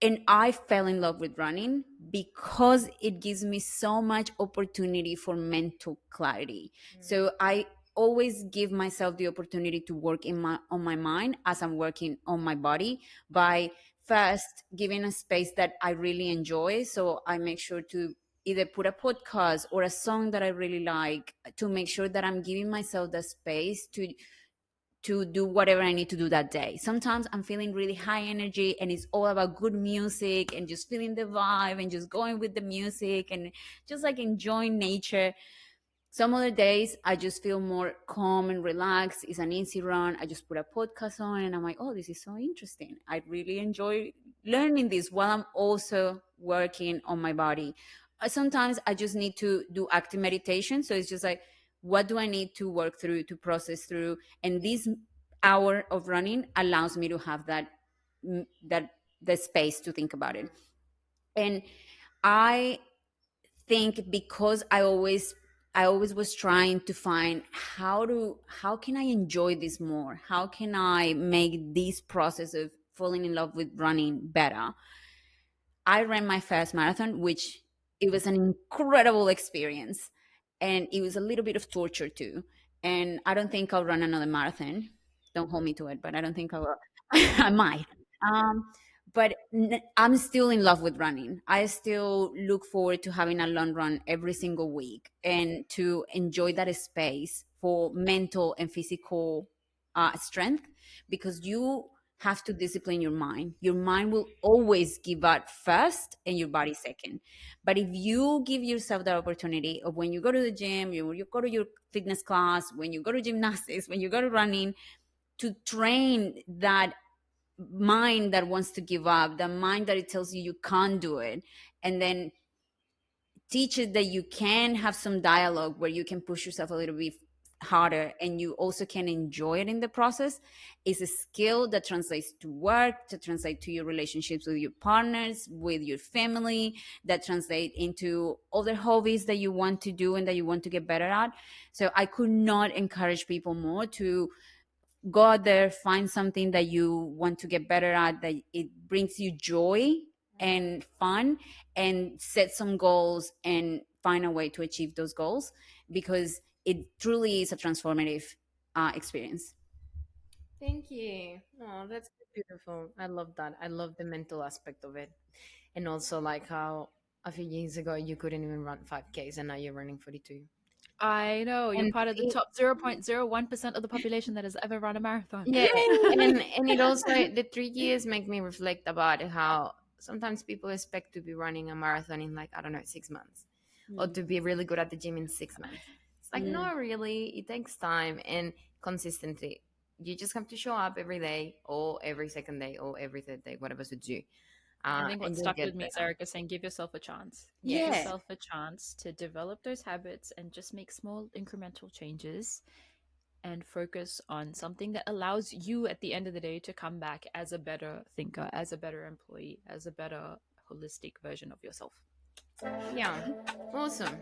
and I fell in love with running because it gives me so much opportunity for mental clarity. Mhm. So I always give myself the opportunity to work on my mind as I'm working on my body by first giving a space that I really enjoy. So I make sure to either put a podcast or a song that I really like to make sure that I'm giving myself the space to do whatever I need to do that day. Sometimes I'm feeling really high energy and it's all about good music and just feeling the vibe and just going with the music and just like enjoying nature. Some other days I just feel more calm and relaxed. It's an easy run. I just put a podcast on and I'm like, oh, this is so interesting. I really enjoy learning this while I'm also working on my body. Sometimes I just need to do active meditation. So it's just like, what do I need to work through, to process through? And this hour of running allows me to have that the space to think about it. And I think because I always I always was trying to find how can I enjoy this more? How can I make this process of falling in love with running better? I ran my first marathon, which it was an incredible experience, and it was a little bit of torture too. And I don't think I'll run another marathon. Don't hold me to it, but I don't think I will. I might. Um, but I'm still in love with running. I still look forward to having a long run every single week and to enjoy that space for mental and physical strength, because you have to discipline your mind. Your mind will always give out first and your body second. But if you give yourself that opportunity of when you go to the gym, you go to your fitness class, when you go to gymnastics, when you go to running, to train that mind that wants to give up, the mind that it tells you you can't do it, and then teach it that you can have some dialogue where you can push yourself a little bit harder and you also can enjoy it in the process, is a skill that translates to work, to translate to your relationships with your partners, with your family, that translate into other hobbies that you want to do and that you want to get better at. So I could not encourage people more to go out there, find something that you want to get better at, that it brings you joy and fun, and set some goals and find a way to achieve those goals, because it truly is a transformative experience. Thank you. Oh, that's beautiful. I love that. I love the mental aspect of it. And also like how a few years ago you couldn't even run 5Ks and now you're running 42. I know you're And part of the it, top 0.01% of the population that has ever run a marathon. yeah, Yay! and it also the 3 years make me reflect about how sometimes people expect to be running a marathon in like I don't know 6 months, or Mm, to be really good at the gym in 6 months. It's like mm. no, really, it takes time and consistency. You just have to show up every day, or every second day, or every third day, whatever suits you, I think what and you'll stuck with get me is better. Erica saying, give yourself a chance. Give Yeah. Yes, yourself a chance to develop those habits and just make small incremental changes and focus on something that allows you at the end of the day to come back as a better thinker, as a better employee, as a better holistic version of yourself. yeah, awesome.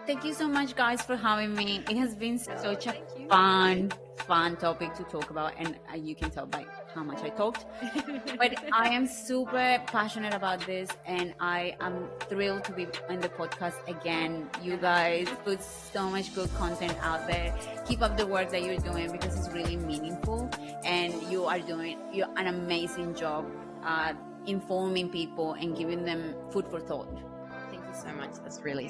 Thank you so much, guys, for having me. It has been No, such a thank you. fun topic to talk about, and you can tell by how much I talked. But I am super passionate about this, and I am thrilled to be on the podcast again. You guys put so much good content out there. Keep up the work that you're doing, because it's really meaningful, and you're an amazing job informing people and giving them food for thought. Thank you so much. That's really